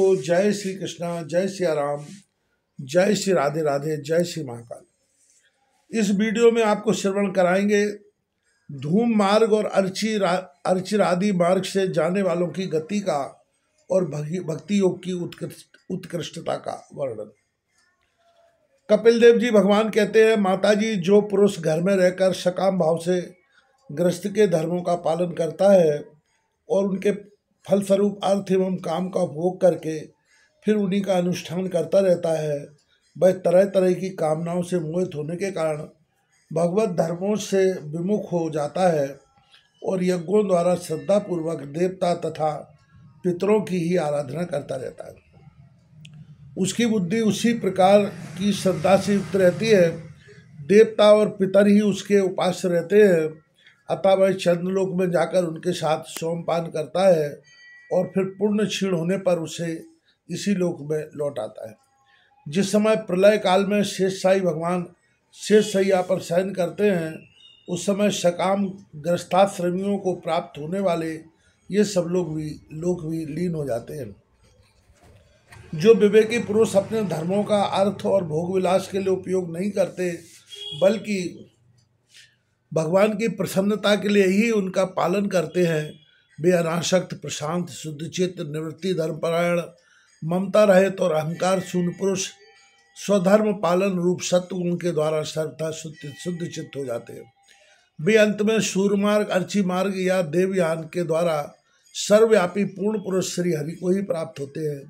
हो। जय श्री कृष्णा, जय सिया राम, जय श्री राधे राधे, जय श्री महाकाल। इस वीडियो में आपको श्रवण कराएंगे धूम मार्ग और अर्चिरादि मार्ग से जाने वालों की गति का और भक्ति योग की उत्कृष्टता का वर्णन। कपिल देव जी भगवान कहते हैं, माता जी, जो पुरुष घर में रहकर सकाम भाव से गृहस्थ के धर्मों का पालन करता है और उनके फलस्वरूप अर्थ एवं काम का भोग करके फिर उन्हीं का अनुष्ठान करता रहता है, वह तरह तरह की कामनाओं से मोहित होने के कारण भगवत धर्मों से विमुख हो जाता है और यज्ञों द्वारा श्रद्धापूर्वक देवता तथा पितरों की ही आराधना करता रहता है। उसकी बुद्धि उसी प्रकार की श्रद्धा से युक्त रहती है। देवता और पितर ही उसके उपास्य रहते हैं, अतः वह चंद्रलोक में जाकर उनके साथ सोमपान करता है और फिर पुण्य क्षीण होने पर उसे इसी लोक में लौट आता है। जिस समय प्रलय काल में शेषशाही भगवान शेषशैया पर शयन करते हैं, उस समय सकाम गृहस्थाश्रमियों को प्राप्त होने वाले ये सब लोग भी लीन हो जाते हैं। जो विवेकी पुरुष अपने धर्मों का अर्थ और भोग विलास के लिए उपयोग नहीं करते, बल्कि भगवान की प्रसन्नता के लिए ही उनका पालन करते हैं, वे अनासक्त, प्रशांत, शुद्धचित्त, निवृत्ति, धर्मपरायण, ममता रहित और अहंकार शून्य पुरुष स्वधर्म पालन रूप सत्व गुण के द्वारा सर्वथा शुद्ध चित्त हो जाते हैं। वे अंत में सूर्यमार्ग, अर्ची मार्ग या देवयान के द्वारा सर्वव्यापी पूर्ण पुरुष श्री हरि को ही प्राप्त होते हैं,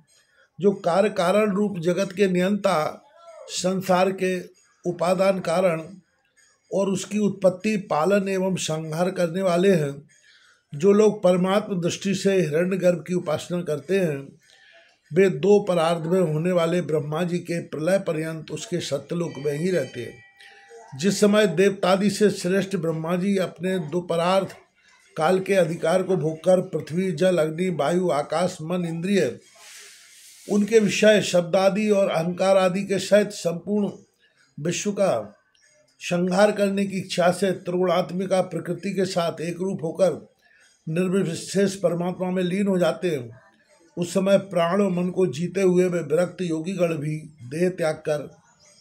जो कार्य कारण रूप जगत के नियंता, संसार के उपादान कारण और उसकी उत्पत्ति, पालन एवं संहार करने वाले हैं। जो लोग परमात्म दृष्टि से हिरण्यगर्भ की उपासना करते हैं, वे दो परार्ध में होने वाले ब्रह्मा जी के प्रलय पर्यंत उसके सत्यलोक में ही रहते हैं। जिस समय देवतादि से श्रेष्ठ ब्रह्मा जी अपने दो परार्ध काल के अधिकार को भोगकर पृथ्वी, जल, अग्नि, वायु, आकाश, मन, इंद्रिय, उनके विषय, शब्द आदि और अहंकार आदि के सहित संपूर्ण विश्व का संहार करने की इच्छा से त्रिगुणात्मिका प्रकृति के साथ एक रूप होकर निर्विशेष परमात्मा में लीन हो जाते हैं, उस समय प्राण और मन को जीते हुए वे विरक्त योगीगण भी देह त्याग कर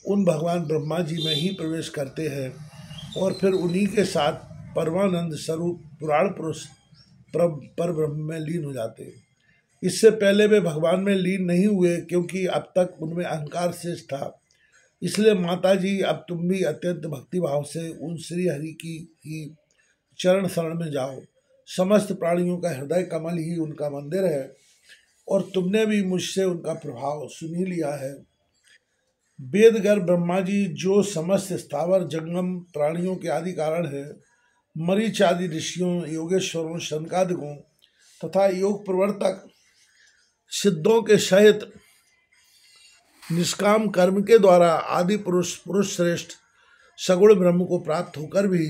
उन भगवान ब्रह्मा जी में ही प्रवेश करते हैं और फिर उन्हीं के साथ परमानंद स्वरूप पुराण पुरुष पर ब्रह्म में लीन हो जाते हैं। इससे पहले वे भगवान में लीन नहीं हुए, क्योंकि अब तक उनमें अहंकार शेष था। इसलिए माता जी, अब तुम भी अत्यंत भक्तिभाव से उन श्री हरि की ही चरण शरण में जाओ। समस्त प्राणियों का हृदय कमल ही उनका मंदिर है और तुमने भी मुझसे उनका प्रभाव सुन ही लिया है। वेदगर्भ ब्रह्मा जी, जो समस्त स्थावर जंगम प्राणियों के आदि कारण है, मरीच आदि ऋषियों, योगेश्वरों, शनकादिकों तथा योग प्रवर्तक सिद्धों के सहित निष्काम कर्म के द्वारा आदि पुरुष श्रेष्ठ सगुण ब्रह्म को प्राप्त होकर भी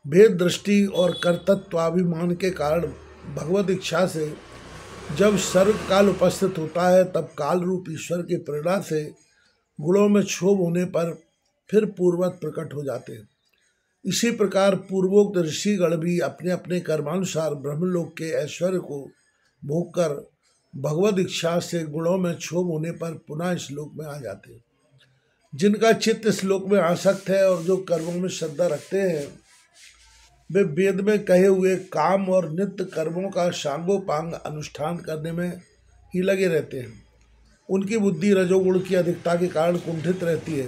भेद दृष्टि और कर्तत्वाभिमान के कारण भगवत इच्छा से जब सर्वकाल उपस्थित होता है, तब काल रूप ईश्वर की प्रेरणा से गुणों में क्षोभ होने पर फिर पूर्ववत प्रकट हो जाते हैं। इसी प्रकार पूर्वोक्त ऋषिगण भी अपने अपने कर्मानुसार ब्रह्मलोक के ऐश्वर्य को भोग कर भगवत इच्छा से गुणों में क्षोभ होने पर पुनः इस लोक में आ जाते हैं। जिनका चित्त इस लोक में आसक्त है और जो कर्मों में श्रद्धा रखते हैं, वे वेद में कहे हुए काम और नित्य कर्मों का सांगोपांग अनुष्ठान करने में ही लगे रहते हैं। उनकी बुद्धि रजोगुण की अधिकता के कारण कुंठित रहती है,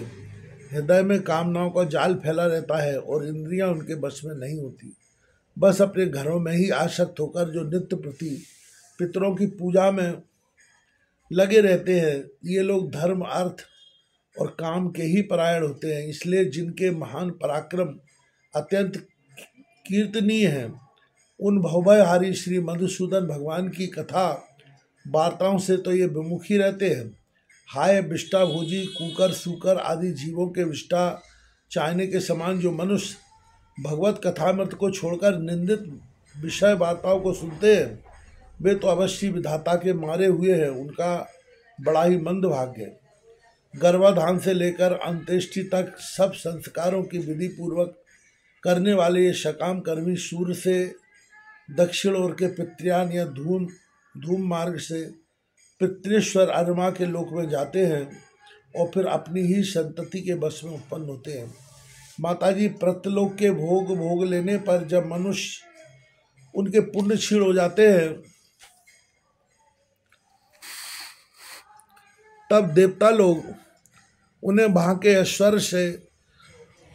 हृदय में कामनाओं का जाल फैला रहता है और इंद्रियां उनके बस में नहीं होती। बस अपने घरों में ही आसक्त होकर जो नित्य प्रति पितरों की पूजा में लगे रहते हैं, ये लोग धर्म, अर्थ और काम के ही परायण होते हैं। इसलिए जिनके महान पराक्रम अत्यंत कीर्तनीय हैं, उन भवभयहारी श्री मधुसूदन भगवान की कथा वार्ताओं से तो ये विमुख ही रहते हैं। हाय विष्टा भोजी, कुकर, सूकर आदि जीवों के विष्टा चाहने के समान जो मनुष्य भगवत कथामृत को छोड़कर निंदित विषय वार्ताओं को सुनते हैं, वे तो अवश्य विधाता के मारे हुए हैं। उनका बड़ा ही मंद भाग्य है। गर्भाधान से लेकर अंत्येष्टि तक सब संस्कारों की विधि पूर्वक करने वाले ये सकाम कर्मी सूर्य से दक्षिण ओर के पितृयान या धूम मार्ग से पितृश्वर अरमा के लोक में जाते हैं और फिर अपनी ही संतति के बस में उत्पन्न होते हैं। माताजी, प्रत्यलोक के भोग लेने पर जब मनुष्य उनके पुण्य क्षीण हो जाते हैं तब देवता लोग उन्हें वहाँ के ऐश्वर्य से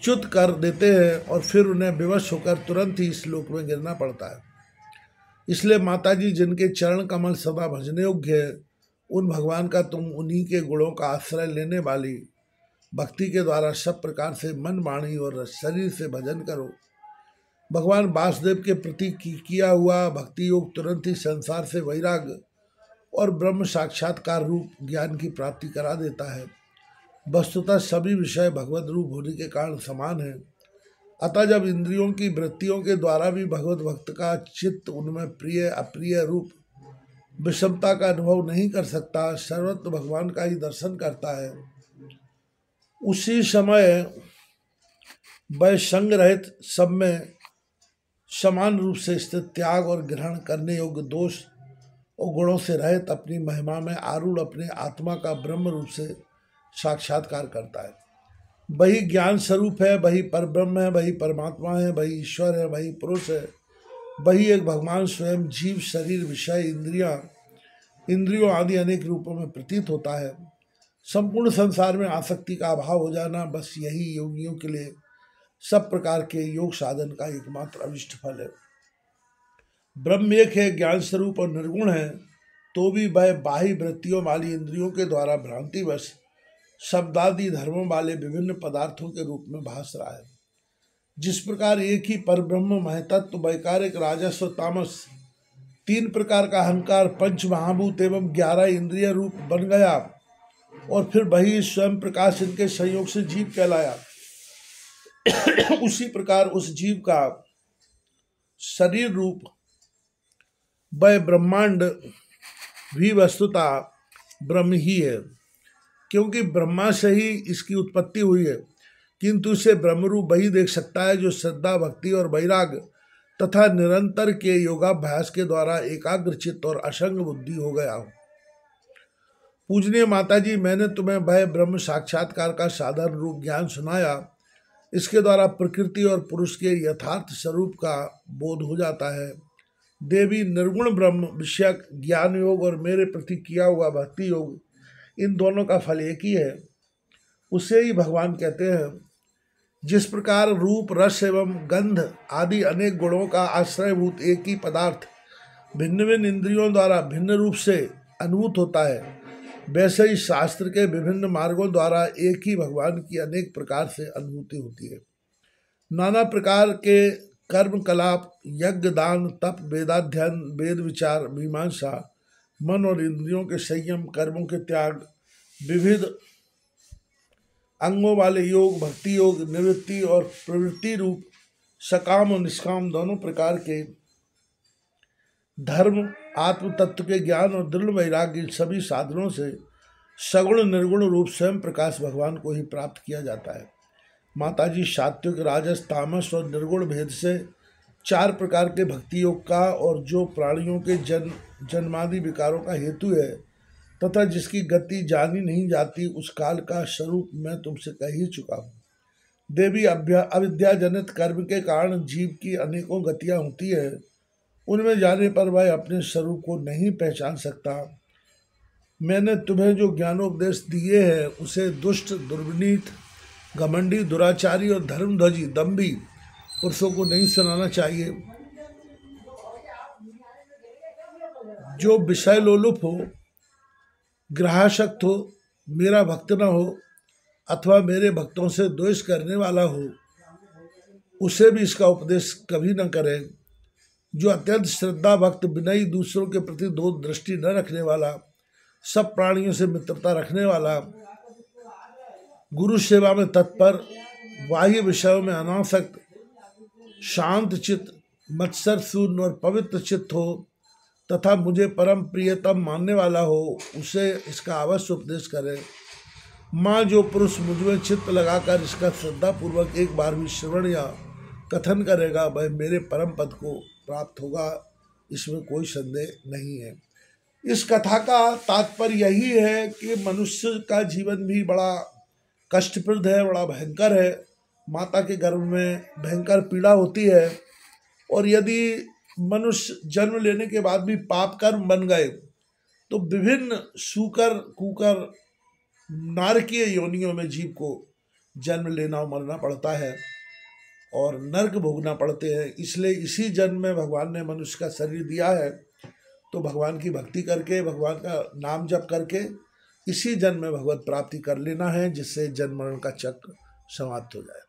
च्युत कर देते हैं और फिर उन्हें विवश होकर तुरंत ही इस लोक में गिरना पड़ता है। इसलिए माताजी, जिनके चरण कमल सदा भजने योग्य है, उन भगवान का तुम उन्हीं के गुणों का आश्रय लेने वाली भक्ति के द्वारा सब प्रकार से मन, वाणी और शरीर से भजन करो। भगवान वासुदेव के प्रति किया हुआ भक्ति योग तुरंत ही संसार से वैराग्य और ब्रह्म साक्षात्कार रूप ज्ञान की प्राप्ति करा देता है। वस्तुतः सभी विषय भगवत रूप होने के कारण समान है। अतः जब इंद्रियों की वृत्तियों के द्वारा भी भगवत भक्त का चित्त उनमें प्रिय अप्रिय रूप विषमता का अनुभव नहीं कर सकता, सर्वत्र भगवान का ही दर्शन करता है, उसी समय वह संग रहित सब में समान रूप से स्थित त्याग और ग्रहण करने योग्य दोष और गुणों से रहित अपनी महिमा में आरूढ़ अपने आत्मा का ब्रह्म रूप से साक्षात्कार करता है। वही ज्ञान स्वरूप है, वही परब्रह्म है, वही परमात्मा है, वही ईश्वर है, वही पुरुष है, वही एक भगवान स्वयं जीव, शरीर, विषय, इंद्रियों आदि अनेक रूपों में प्रतीत होता है। संपूर्ण संसार में आसक्ति का अभाव हो जाना बस यही योगियों के लिए सब प्रकार के योग साधन का एकमात्र अभिष्ट फल है। ब्रह्म एक है, ज्ञान स्वरूप और निर्गुण है, तो भी वह बाह्य वृत्तियों वाली इंद्रियों के द्वारा भ्रांतिवश शब्दादि धर्मों वाले विभिन्न पदार्थों के रूप में भास रहा है। जिस प्रकार एक ही परब्रह्म महतत्व वैकारिक राजस्व तामस 3 प्रकार का अहंकार पंच महाभूत एवं 11 इंद्रिय रूप बन गया और फिर वही स्वयं प्रकाश इनके संयोग से जीव कहलाया, उसी प्रकार उस जीव का शरीर रूप वह ब्रह्मांड भी वस्तुतः ब्रह्म ही है, क्योंकि ब्रह्मा से ही इसकी उत्पत्ति हुई है। किंतु इसे ब्रह्मरूप वही देख सकता है जो श्रद्धा, भक्ति और वैराग्य तथा निरंतर के योगाभ्यास के द्वारा एकाग्रचित्त और असंग बुद्धि हो गया हो। पूजनीय माताजी, मैंने तुम्हें वह ब्रह्म साक्षात्कार का साधारण रूप ज्ञान सुनाया। इसके द्वारा प्रकृति और पुरुष के यथार्थ स्वरूप का बोध हो जाता है। देवी, निर्गुण ब्रह्म विषयक ज्ञान योग और मेरे प्रति किया हुआ भक्ति योग, इन दोनों का फल एक ही है, उसे ही भगवान कहते हैं। जिस प्रकार रूप, रस एवं गंध आदि अनेक गुणों का आश्रयभूत एक ही पदार्थ भिन्न भिन्न इंद्रियों द्वारा भिन्न रूप से अनुभूत होता है, वैसे ही शास्त्र के विभिन्न मार्गों द्वारा एक ही भगवान की अनेक प्रकार से अनुभूति होती है। नाना प्रकार के कर्म कलाप, यज्ञ, दान, तप, वेदाध्ययन, वेद विचार, मीमांसा, मन और इंद्रियों के संयम, कर्मों के त्याग, विविध अंगों वाले योग, भक्ति योग, निवृत्ति और प्रवृत्ति रूप सकाम और निष्काम दोनों प्रकार के धर्म, आत्म तत्व के ज्ञान और दृढ़ वैराग्य, सभी साधनों से सगुण निर्गुण रूप स्वयं प्रकाश भगवान को ही प्राप्त किया जाता है। माताजी, सात्विक, राजस, तामस और निर्गुण भेद से 4 प्रकार के भक्ति योग का और जो प्राणियों के जन्मादि विकारों का हेतु है तथा जिसकी गति जानी नहीं जाती, उस काल का स्वरूप मैं तुमसे कह ही चुका हूँ। देवी, अविद्याजनित कर्म के कारण जीव की अनेकों गतियाँ होती है, उनमें जाने पर वह अपने स्वरूप को नहीं पहचान सकता। मैंने तुम्हें जो ज्ञानोपदेश दिए हैं उसे दुष्ट, दुर्विनीत, घमंडी, दुराचारी और धर्मध्वजी, दम्भी पुरुषों को नहीं सुनाना चाहिए। जो विषय लोलुप हो, ग्रहाशक्त हो, मेरा भक्त न हो अथवा मेरे भक्तों से द्वेष करने वाला हो, उसे भी इसका उपदेश कभी न करें। जो अत्यंत श्रद्धा भक्त, विनयी, दूसरों के प्रति दोष दृष्टि न रखने वाला, सब प्राणियों से मित्रता रखने वाला, गुरु सेवा में तत्पर, बाह्य विषयों में अनासक्त, शांत चित्त, मत्सर शून्य और पवित्र चित्त हो तथा मुझे परम प्रियतम मानने वाला हो, उसे इसका अवश्य उपदेश करें। माँ, जो पुरुष मुझमें चित्त लगाकर इसका श्रद्धापूर्वक एक बार भी श्रवण या कथन करेगा, वह मेरे परम पद को प्राप्त होगा, इसमें कोई संदेह नहीं है। इस कथा का तात्पर्य यही है कि मनुष्य का जीवन भी बड़ा कष्टप्रद है, बड़ा भयंकर है। माता के गर्भ में भयंकर पीड़ा होती है, और यदि मनुष्य जन्म लेने के बाद भी पाप कर्म बन गए तो विभिन्न सूकर कुकर नारकीय योनियों में जीव को जन्म लेना और मरना पड़ता है और नरक भोगना पड़ते हैं। इसलिए इसी जन्म में भगवान ने मनुष्य का शरीर दिया है, तो भगवान की भक्ति करके, भगवान का नाम जप करके इसी जन्म में भगवत प्राप्ति कर लेना है, जिससे जन्म मरण का चक्र समाप्त हो जाए।